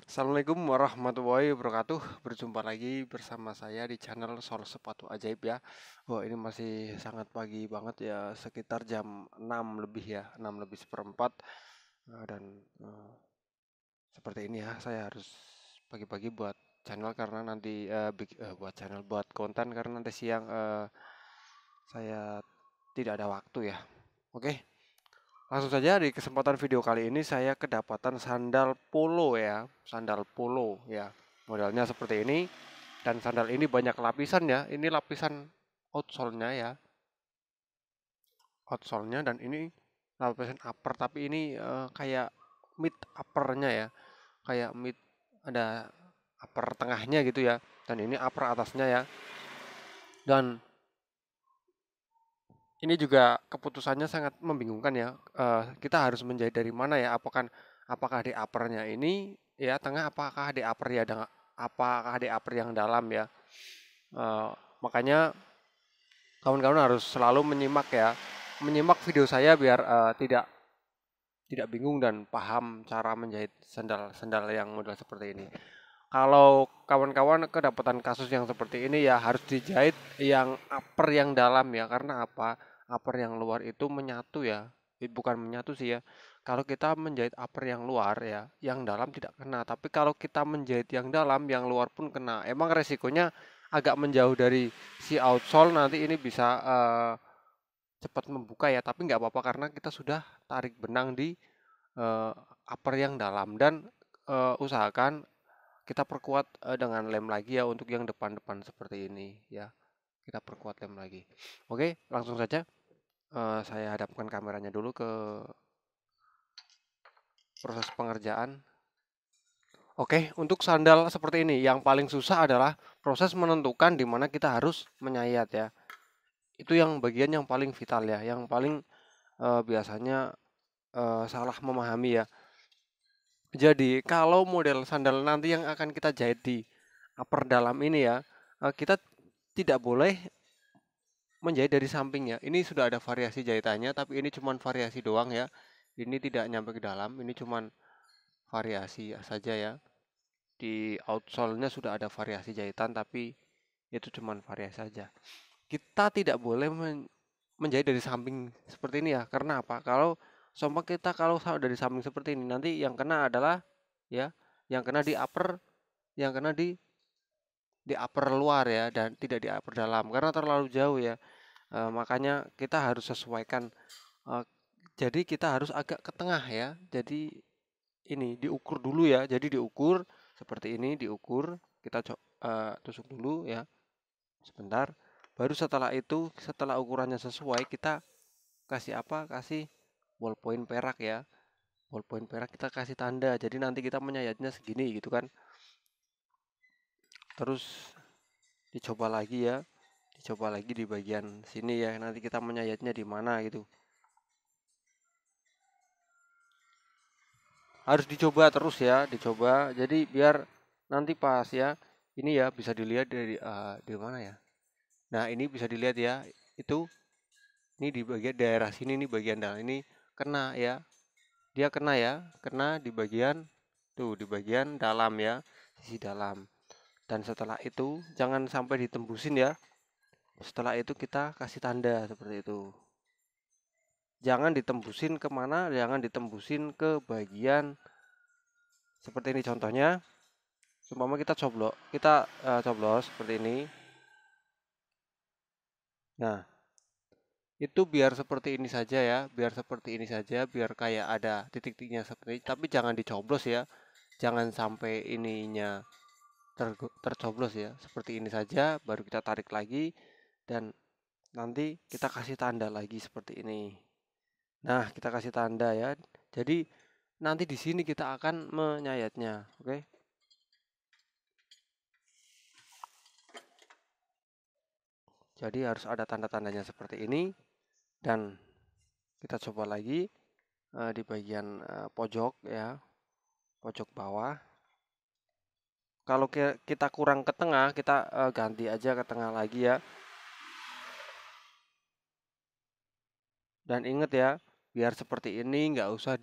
Assalamualaikum warahmatullahi wabarakatuh. Berjumpa lagi bersama saya di channel Sol Sepatu Ajaib ya. Wah, ini masih sangat pagi banget ya, sekitar jam 6 lebih ya, 6 lebih seperempat. Dan eh, seperti ini ya, saya harus pagi-pagi buat channel karena nanti buat channel buat konten karena nanti siang saya tidak ada waktu ya. Oke, langsung saja di kesempatan video kali ini saya kedapatan sandal polo ya, sandal polo ya. Modelnya seperti ini dan sandal ini banyak lapisan ya. Ini lapisan outsole-nya ya, outsole-nya dan ini lapisan upper tapi ini kayak mid upper-nya ya, kayak mid ada upper tengahnya gitu ya. Dan ini upper atasnya ya. Dan ini juga keputusannya sangat membingungkan ya. Kita harus menjahit dari mana ya? Apakah di uppernya ini ya tengah, apakah di upper yang dalam ya? Eh, Makanya kawan-kawan harus selalu menyimak ya, menyimak video saya biar tidak bingung dan paham cara menjahit sandal-sandal yang model seperti ini. Kalau kawan-kawan kedapatan kasus yang seperti ini ya harus dijahit yang upper yang dalam ya. Karena apa? Upper yang luar itu menyatu ya. Bukan menyatu sih ya. Kalau kita menjahit upper yang luar ya, yang dalam tidak kena. Tapi kalau kita menjahit yang dalam, yang luar pun kena. Emang resikonya agak menjauh dari si outsole, nanti ini bisa cepat membuka ya. Tapi nggak apa-apa karena kita sudah tarik benang di eh, upper yang dalam. Dan usahakan kita perkuat dengan lem lagi ya untuk yang depan-depan seperti ini ya. Kita perkuat lem lagi. Oke, langsung saja saya hadapkan kameranya dulu ke proses pengerjaan. Oke, untuk sandal seperti ini yang paling susah adalah proses menentukan di mana kita harus menyayat ya. Itu yang bagian yang paling vital ya, yang paling biasanya salah memahami ya. Jadi kalau model sandal nanti yang akan kita jahit di upper dalam ini ya, kita tidak boleh menjahit dari sampingnya. Ini sudah ada variasi jahitannya, tapi ini cuman variasi doang ya. Ini tidak nyampe ke dalam, ini cuman variasi saja ya. Di outsole-nya sudah ada variasi jahitan, tapi itu cuman variasi saja. Kita tidak boleh menjahit dari samping seperti ini ya. Karena apa? Kalau dari samping seperti ini, nanti yang kena adalah ya, yang kena di upper, yang kena di upper luar ya, dan tidak di upper dalam karena terlalu jauh ya. Makanya kita harus sesuaikan. Eh, jadi kita harus agak ke tengah ya. Jadi ini diukur dulu ya. Jadi diukur seperti ini, diukur. Kita tusuk dulu ya, sebentar. Baru setelah itu, setelah ukurannya sesuai, kita kasih apa? Kasih ballpoint perak ya. Ballpoint perak kita kasih tanda. Jadi nanti kita menyayatnya segini gitu kan. Terus dicoba lagi ya. Dicoba lagi di bagian sini ya. Nanti kita menyayatnya di mana gitu. Harus dicoba terus ya, dicoba. Jadi biar nanti pas ya, ini ya bisa dilihat di mana ya. Nah, ini bisa dilihat ya, itu ini di bagian daerah sini nih bagian dalam ini kena ya. Dia kena ya, kena di bagian tuh di bagian dalam ya, sisi dalam. Dan setelah itu jangan sampai ditembusin ya. Setelah itu kita kasih tanda seperti itu. Jangan ditembusin kemana, jangan ditembusin ke bagian seperti ini contohnya. Seumpama kita coblos seperti ini. Nah, itu biar seperti ini saja ya, biar seperti ini saja, biar kayak ada titik-titiknya seperti ini, tapi jangan dicoblos ya. Jangan sampai ininya tercoblos ya. Seperti ini saja, baru kita tarik lagi dan nanti kita kasih tanda lagi seperti ini. Nah, kita kasih tanda ya. Jadi nanti di sini kita akan menyayatnya, oke? Jadi harus ada tanda-tandanya seperti ini dan kita coba lagi di bagian pojok ya, pojok bawah. Kalau kita kurang ke tengah, kita ganti aja ke tengah lagi ya. Dan ingat ya, biar seperti ini nggak usah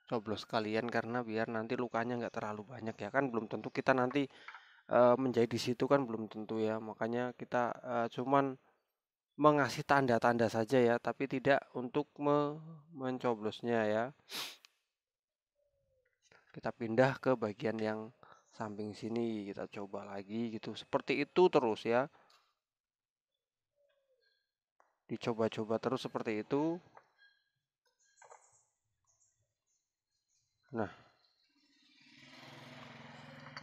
coblos kalian karena biar nanti lukanya nggak terlalu banyak ya kan, belum tentu kita nanti menjahit di situ kan, belum tentu ya, makanya kita cuman mengasih tanda-tanda saja ya, tapi tidak untuk mencoblosnya ya. Kita pindah ke bagian yang samping sini, kita coba lagi gitu, seperti itu terus ya, dicoba-coba terus seperti itu. Nah,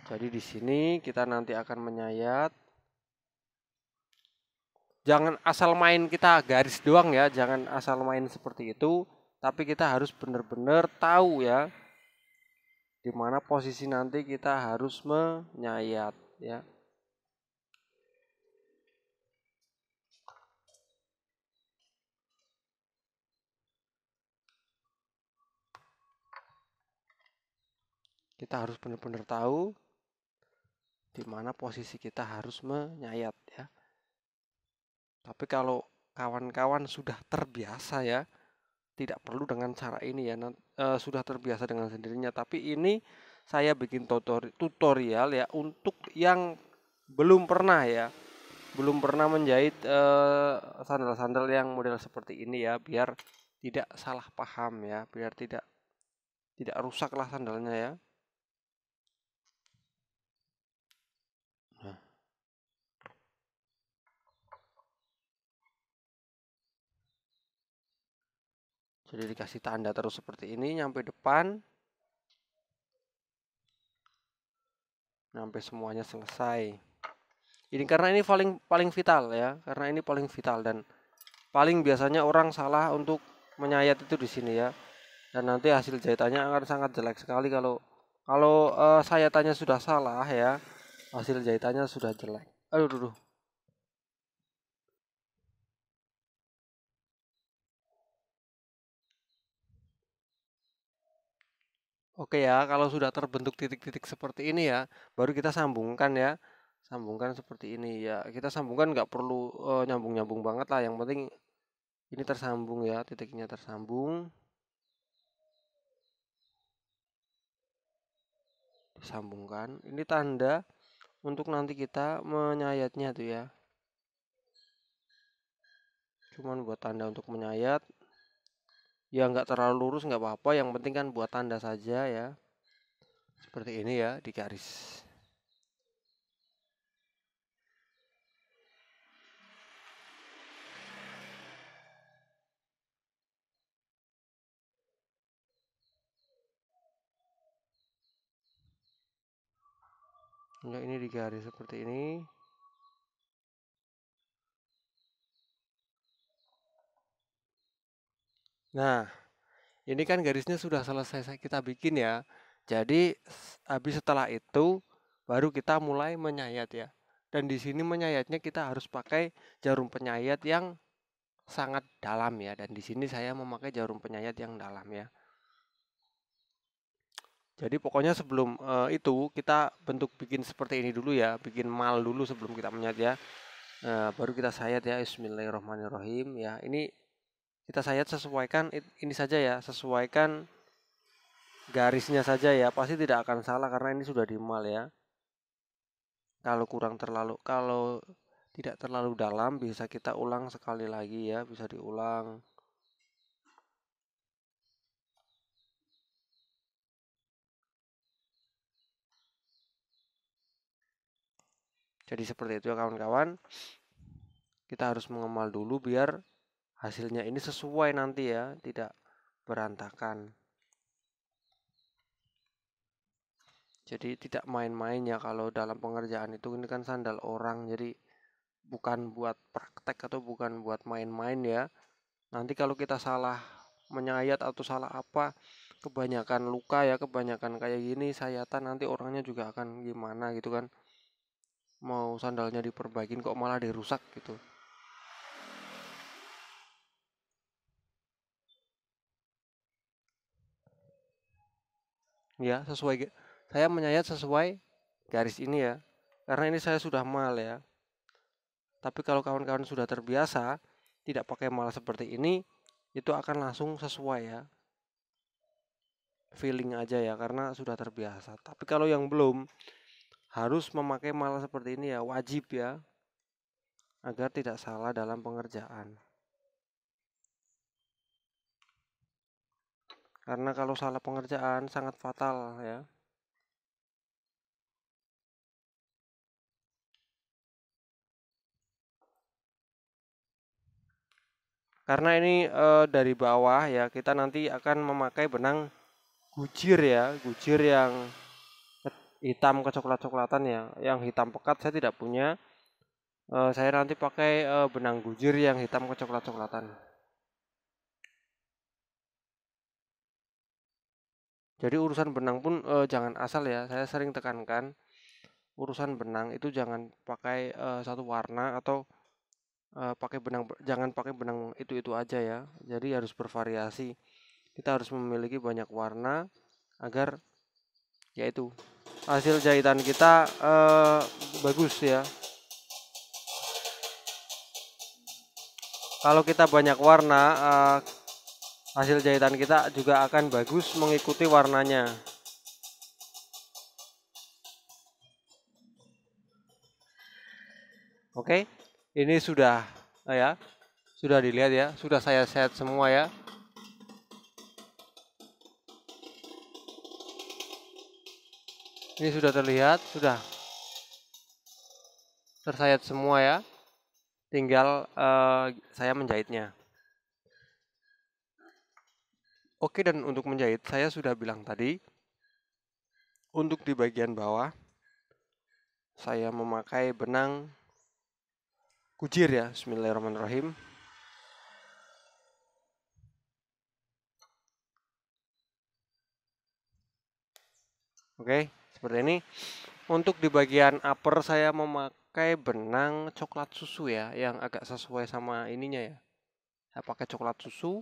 jadi di sini kita nanti akan menyayat. Jangan asal main kita garis doang ya, jangan asal main seperti itu, tapi kita harus benar-benar tahu ya di mana posisi nanti kita harus menyayat ya. Kita harus benar-benar tahu di mana posisi kita harus menyayat ya. Tapi kalau kawan-kawan sudah terbiasa ya, tidak perlu dengan cara ini ya, sudah terbiasa dengan sendirinya. Tapi ini saya bikin tutorial ya untuk yang belum pernah ya, belum pernah menjahit sandal-sandal yang model seperti ini ya, biar tidak salah paham ya, biar tidak rusak lah sandalnya ya. Nah, jadi dikasih tanda terus seperti ini nyampe depan, sampai semuanya selesai. Ini karena ini paling paling vital ya, karena ini paling vital dan paling biasanya orang salah untuk menyayat itu di sini ya. Dan nanti hasil jahitannya akan sangat jelek sekali kalau kalau sayatannya sudah salah ya, hasil jahitannya sudah jelek. Aduh, aduh, aduh. Oke ya, kalau sudah terbentuk titik-titik seperti ini ya, baru kita sambungkan ya. Sambungkan seperti ini ya. Kita sambungkan nggak perlu nyambung-nyambung banget lah. Yang penting ini tersambung ya, titiknya tersambung. Disambungkan. Ini tanda untuk nanti kita menyayatnya tuh ya. Cuman buat tanda untuk menyayat. Ya nggak terlalu lurus nggak apa-apa. Yang penting kan buat tanda saja ya. Seperti ini ya, di garis. Ya, ini di garis seperti ini. Nah, ini kan garisnya sudah selesai kita bikin ya. Jadi habis setelah itu baru kita mulai menyayat ya. Dan di sini menyayatnya kita harus pakai jarum penyayat yang sangat dalam ya. Dan di sini saya memakai jarum penyayat yang dalam ya. Jadi pokoknya sebelum itu kita bentuk bikin seperti ini dulu ya, bikin mal dulu sebelum kita menyayat ya. Baru kita sayat ya. Bismillahirrahmanirrahim ya. Ini kita sayat sesuaikan ini saja ya, sesuaikan garisnya saja ya, pasti tidak akan salah karena ini sudah dimal ya. Kalau tidak terlalu dalam bisa kita ulang sekali lagi ya, bisa diulang. Jadi seperti itu ya kawan-kawan. Kita harus mengemal dulu biar hasilnya ini sesuai nanti ya, tidak berantakan. Jadi tidak main-main ya kalau dalam pengerjaan itu, ini kan sandal orang, jadi bukan buat praktek atau bukan buat main-main ya. Nanti kalau kita salah menyayat atau salah apa, kebanyakan luka ya, kebanyakan kayak gini sayatan, nanti orangnya juga akan gimana gitu kan. Mau sandalnya diperbaikin kok malah dirusak gitu. Ya, saya menyayat sesuai garis ini ya. Karena ini saya sudah mal ya. Tapi kalau kawan-kawan sudah terbiasa tidak pakai mal seperti ini, itu akan langsung sesuai ya. feeling aja ya karena sudah terbiasa. Tapi kalau yang belum harus memakai malah seperti ini ya, wajib ya agar tidak salah dalam pengerjaan. Karena kalau salah pengerjaan sangat fatal ya. Karena ini dari bawah ya, kita nanti akan memakai benang gujir ya, gujir yang hitam kecoklat-coklatan ya. Yang hitam pekat saya tidak punya. Saya nanti pakai benang gujir yang hitam kecoklat-coklatan. Jadi urusan benang pun jangan asal ya. Saya sering tekankan urusan benang itu jangan pakai satu warna atau pakai benang, jangan pakai benang itu aja ya. Jadi harus bervariasi. Kita harus memiliki banyak warna agar yaitu hasil jahitan kita bagus ya. Kalau kita banyak warna, hasil jahitan kita juga akan bagus mengikuti warnanya. Oke, ini sudah ya, sudah dilihat ya, sudah saya set semua ya. Ini sudah terlihat, sudah tersayat semua ya. Tinggal saya menjahitnya. Oke, dan untuk menjahit saya sudah bilang tadi, untuk di bagian bawah saya memakai benang kujir ya. Bismillahirrahmanirrahim. Oke, seperti ini. Untuk di bagian upper saya memakai benang coklat susu ya, yang agak sesuai sama ininya ya. Saya pakai coklat susu.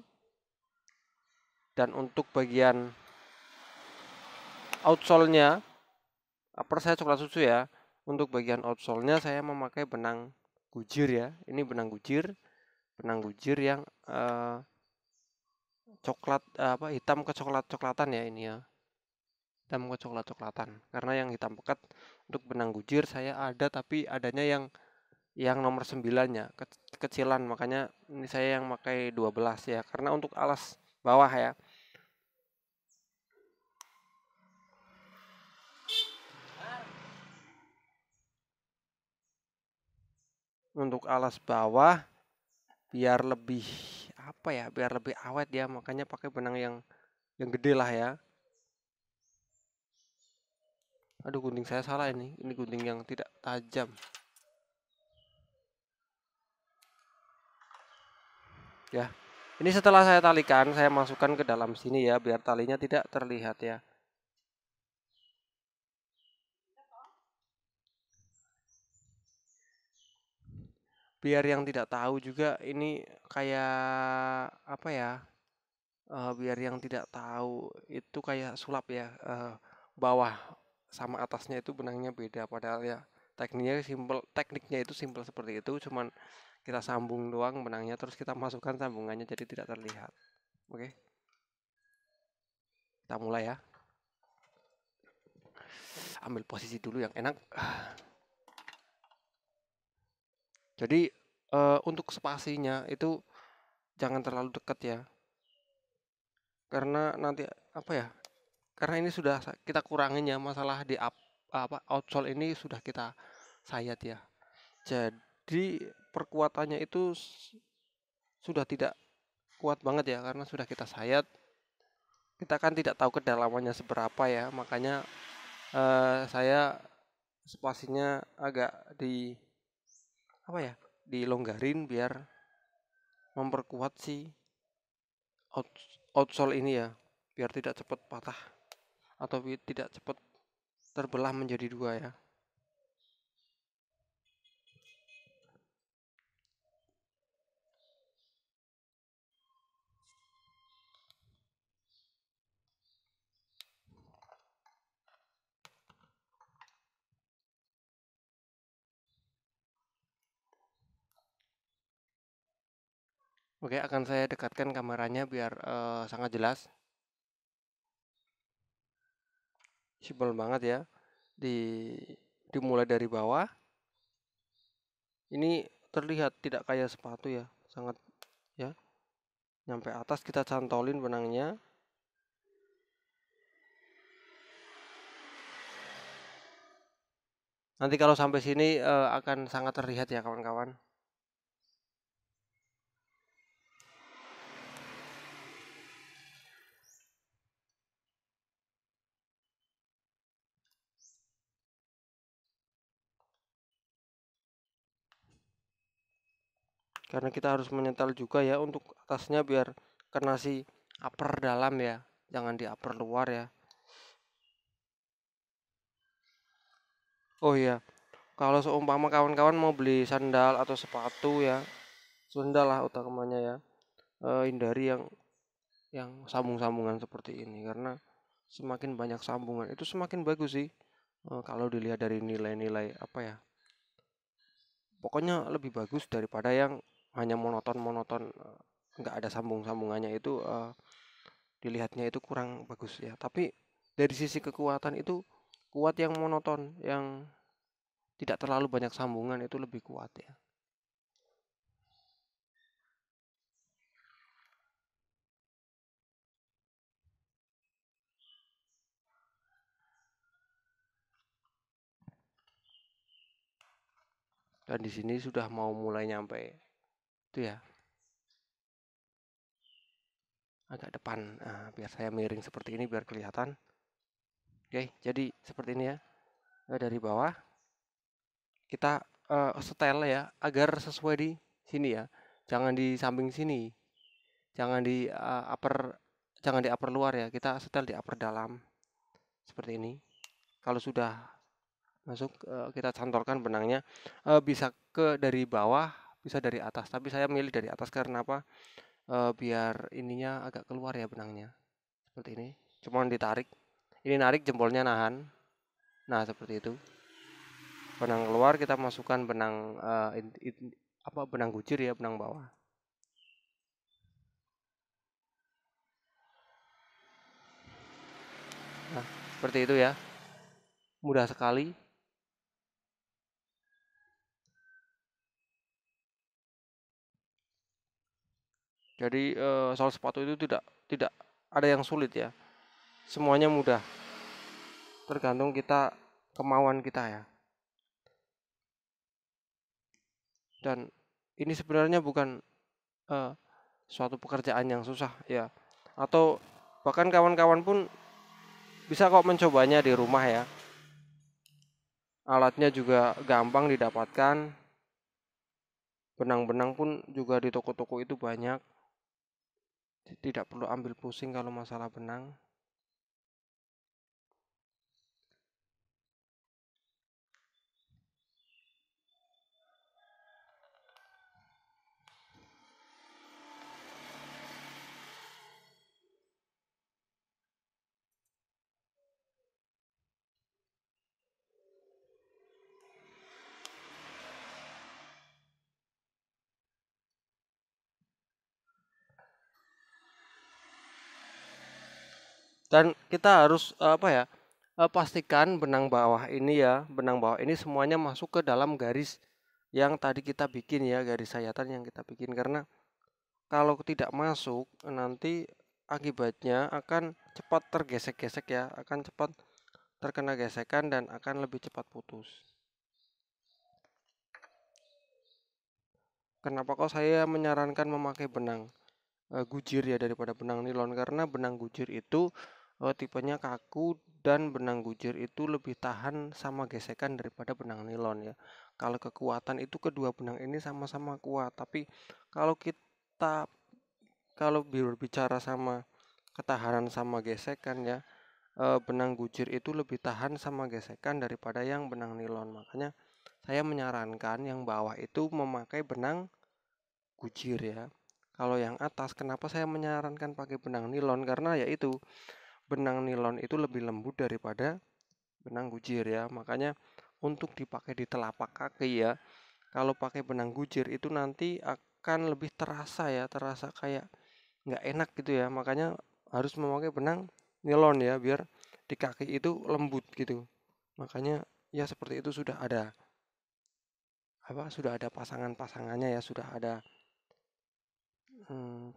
Dan untuk bagian outsole-nya, upper saya coklat susu ya. Untuk bagian outsole-nya saya memakai benang gujir ya. Ini benang gujir yang coklat hitam kecoklat-coklatan ya ini ya. Hitam kecoklat-coklatan. Karena yang hitam pekat untuk benang gujir saya ada, tapi adanya yang nomor 9 ya, kecilan, makanya ini saya yang pakai 12 ya, karena untuk alas bawah ya. Untuk alas bawah biar lebih biar lebih awet ya, makanya pakai benang yang gede lah ya. Aduh, gunting saya salah ini gunting yang tidak tajam ya. Ini setelah saya talikan, saya masukkan ke dalam sini ya, biar talinya tidak terlihat ya. Biar yang tidak tahu juga ini kayak apa ya, biar yang tidak tahu itu kayak sulap ya, bawah sama atasnya itu benangnya beda, padahal ya tekniknya itu simpel seperti itu, cuman kita sambung doang benangnya, terus kita masukkan sambungannya jadi tidak terlihat. Oke, kita mulai ya. Ambil posisi dulu yang enak. Jadi untuk spasinya itu jangan terlalu dekat ya, karena nanti karena ini sudah kita kurangin ya, masalah di outsole ini sudah kita sayat ya. Jadi perkuatannya itu sudah tidak kuat banget ya, karena sudah kita sayat. Kita kan tidak tahu kedalamannya seberapa ya, makanya saya spasinya agak dilonggarin biar memperkuat si outsole ini ya, biar tidak cepat patah atau tidak cepat terbelah menjadi dua ya. Oke, akan saya dekatkan kameranya biar sangat jelas. Simpel banget ya. Dimulai dari bawah. Ini terlihat tidak kayak sepatu ya, sangat ya. Nyampe atas kita cantolin benangnya. Nanti kalau sampai sini akan sangat terlihat ya kawan-kawan. Karena kita harus menyetel juga ya untuk atasnya biar kena si upper dalam ya, jangan di upper luar ya. Oh iya, kalau seumpama kawan-kawan mau beli sandal atau sepatu ya, sandal lah utamanya ya, hindari yang sambung-sambungan seperti ini karena semakin banyak sambungan itu semakin bagus sih. Kalau dilihat dari nilai-nilai apa ya, pokoknya lebih bagus daripada yang hanya monoton-monoton, nggak ada sambung-sambungannya itu, dilihatnya itu kurang bagus ya. Tapi dari sisi kekuatan itu kuat yang monoton, yang tidak terlalu banyak sambungan itu lebih kuat ya. Dan di sini sudah mau mulai nyampe itu ya, agak depan. Nah, biar saya miring seperti ini biar kelihatan. Oke, jadi seperti ini ya. Dari bawah kita setel ya agar sesuai di sini ya. Jangan di samping sini. Jangan di upper jangan di upper luar ya. Kita setel di upper dalam seperti ini. Kalau sudah masuk kita cantolkan benangnya, bisa ke dari bawah, bisa dari atas. Tapi saya milih dari atas karena apa? Biar ininya agak keluar ya benangnya. Seperti ini. Cuma ditarik. Ini narik jempolnya nahan. Nah, seperti itu. Benang keluar kita masukkan benang benang gujir ya, benang bawah. Nah, seperti itu ya. Mudah sekali. Jadi soal sepatu itu tidak tidak ada yang sulit ya. Semuanya mudah. Tergantung kita kemauan kita ya. Dan ini sebenarnya bukan suatu pekerjaan yang susah ya. Atau bahkan kawan-kawan pun bisa kok mencobanya di rumah ya. Alatnya juga gampang didapatkan. Benang-benang pun juga di toko-toko itu banyak. Tidak perlu ambil pusing kalau masalah benang. Dan kita harus pastikan benang bawah ini ya, benang bawah ini semuanya masuk ke dalam garis yang tadi kita bikin ya, garis sayatan yang kita bikin. Karena kalau tidak masuk nanti akibatnya akan cepat tergesek-gesek ya, akan cepat terkena gesekan dan akan lebih cepat putus. Kenapa kok saya menyarankan memakai benang gujir ya daripada benang nilon? Karena benang gujir itu tipenya kaku dan benang gujir itu lebih tahan sama gesekan daripada benang nilon ya. Kalau kekuatan itu kedua benang ini sama-sama kuat, tapi kalau kita berbicara sama ketahanan sama gesekan ya, benang gujir itu lebih tahan sama gesekan daripada yang benang nilon. Makanya saya menyarankan yang bawah itu memakai benang gujir ya. Kalau yang atas, kenapa saya menyarankan pakai benang nilon? Karena yaitu benang nilon itu lebih lembut daripada benang gujir ya. Makanya untuk dipakai di telapak kaki ya. Kalau pakai benang gujir itu nanti akan lebih terasa ya, terasa kayak nggak enak gitu ya. Makanya harus memakai benang nilon ya, biar di kaki itu lembut gitu. Makanya ya seperti itu sudah ada sudah ada pasangan-pasangannya ya, sudah ada hmm,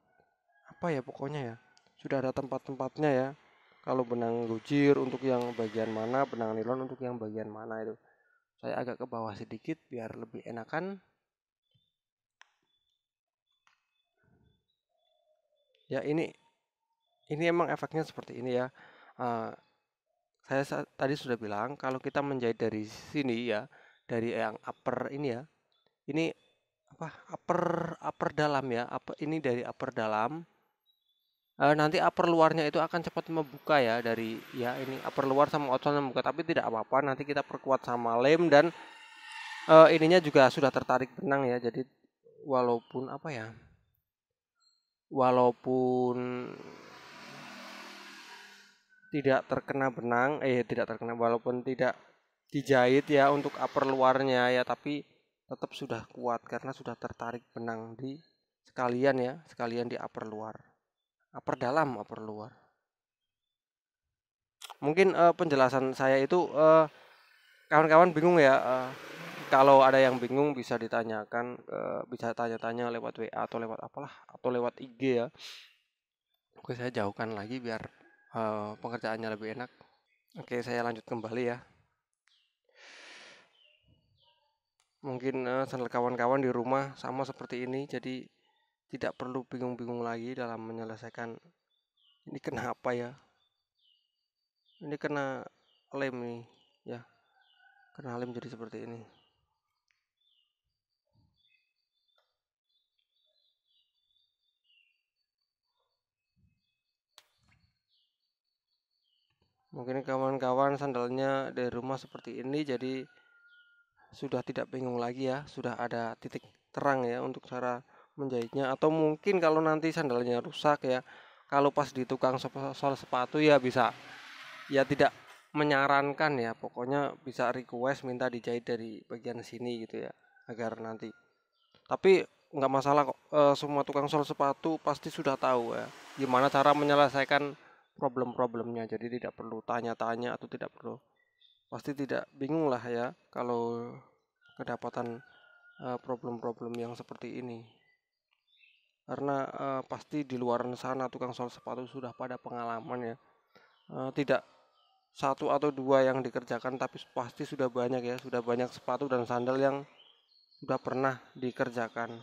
apa ya pokoknya ya, sudah ada tempat-tempatnya ya. Kalau benang gojir untuk yang bagian mana, benang nilon untuk yang bagian mana itu. Saya agak ke bawah sedikit biar lebih enakan. Ya ini emang efeknya seperti ini ya. Eh, saya tadi sudah bilang kalau kita menjahit dari sini ya, dari yang upper ini ya. Ini apa? Upper upper dalam ya. Ini dari upper dalam. Nanti upper luarnya itu akan cepat membuka ya dari ya ini upper luar sama outsole membuka, tapi tidak apa-apa, nanti kita perkuat sama lem dan ininya juga sudah tertarik benang ya, jadi walaupun apa ya, walaupun tidak terkena, walaupun tidak dijahit ya untuk upper luarnya ya, tapi tetap sudah kuat karena sudah tertarik benang di sekalian ya, sekalian di upper luar, upper dalam, upper luar. Mungkin penjelasan saya itu kawan-kawan bingung ya. Kalau ada yang bingung bisa ditanyakan, bisa tanya-tanya lewat WA atau lewat apalah, atau lewat IG ya. Oke, saya jauhkan lagi biar pengerjaannya lebih enak. Oke, saya lanjut kembali ya. Mungkin sandal kawan-kawan di rumah sama seperti ini, jadi tidak perlu bingung-bingung lagi dalam menyelesaikan. Ini kenapa ya? Ini kena lem nih, ya. Kena lem jadi seperti ini. Mungkin kawan-kawan sandalnya dari rumah seperti ini, jadi sudah tidak bingung lagi ya, sudah ada titik terang ya untuk cara menjahitnya. Atau mungkin kalau nanti sandalnya rusak ya, kalau pas di tukang sol sepatu ya bisa, ya tidak menyarankan ya, pokoknya bisa request minta dijahit dari bagian sini gitu ya, agar nanti. Tapi nggak masalah kok, semua tukang sol sepatu pasti sudah tahu ya, gimana cara menyelesaikan problem-problemnya. Jadi tidak perlu tanya-tanya atau tidak perlu, pasti tidak bingung lah ya kalau kedapatan problem-problem yang seperti ini. Karena pasti di luar sana tukang sol sepatu sudah pada pengalaman ya. Tidak satu atau dua yang dikerjakan, tapi pasti sudah banyak ya, sudah banyak sepatu dan sandal yang sudah pernah dikerjakan.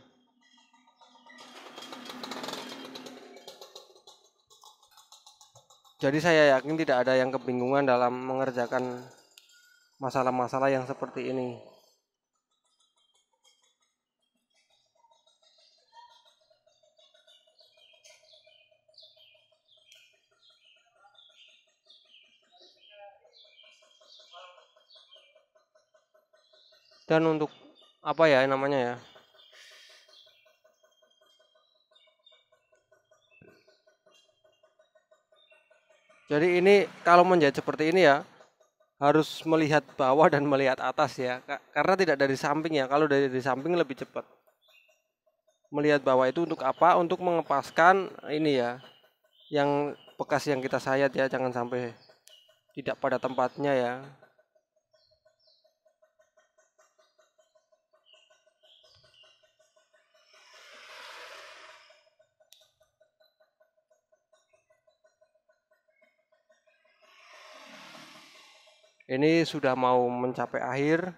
Jadi saya yakin tidak ada yang kebingungan dalam mengerjakan masalah-masalah yang seperti ini. Dan untuk apa ya namanya ya? Jadi ini kalau menjahit seperti ini ya, harus melihat bawah dan melihat atas ya, karena tidak dari samping ya. Kalau dari samping lebih cepat. Melihat bawah itu untuk apa? Untuk mengepaskan ini ya, yang bekas yang kita sayat ya, jangan sampai tidak pada tempatnya ya. Ini sudah mau mencapai akhir.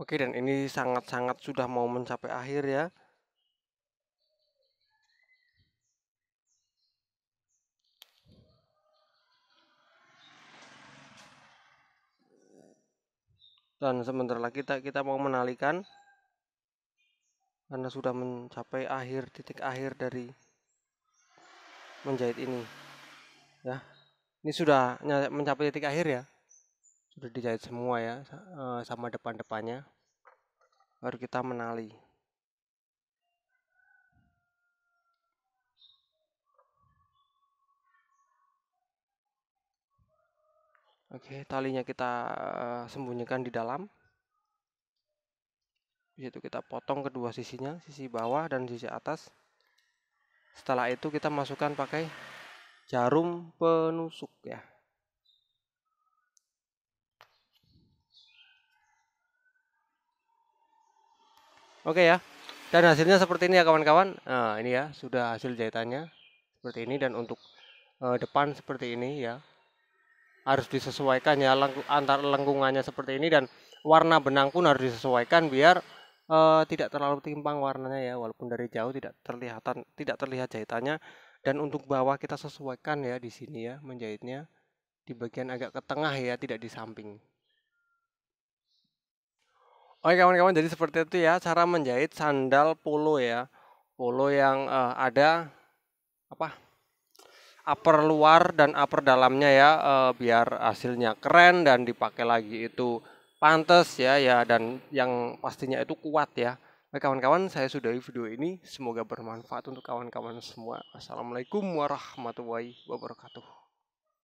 Oke, dan ini sangat-sangat sudah mau mencapai akhir ya. Dan sebentar lagi kita mau menalikan. karena sudah mencapai titik akhir dari menjahit ini ya. Ini sudah mencapai titik akhir ya, sudah dijahit semua ya, sama depan-depannya. Baru kita menali. Oke, talinya kita sembunyikan di dalam. Di situ kita potong kedua sisinya, sisi bawah dan sisi atas. Setelah itu kita masukkan pakai jarum penusuk ya. Oke ya. Dan hasilnya seperti ini ya kawan-kawan. Nah, ini ya sudah hasil jahitannya seperti ini, dan untuk depan seperti ini ya. Harus disesuaikan ya antar lengkungannya seperti ini, dan warna benang pun harus disesuaikan biar tidak terlalu timpang warnanya ya, walaupun dari jauh tidak terlihat jahitannya. Dan untuk bawah kita sesuaikan ya di sini ya, menjahitnya di bagian agak ke tengah ya, tidak di samping. Oke kawan-kawan, jadi seperti itu ya cara menjahit sandal polo ya. Polo yang ada apa? Upper luar dan upper dalamnya ya, biar hasilnya keren dan dipakai lagi itu pantas ya, dan yang pastinya itu kuat ya. Baik kawan-kawan, saya sudahi video ini, semoga bermanfaat untuk kawan-kawan semua. Assalamualaikum warahmatullahi wabarakatuh.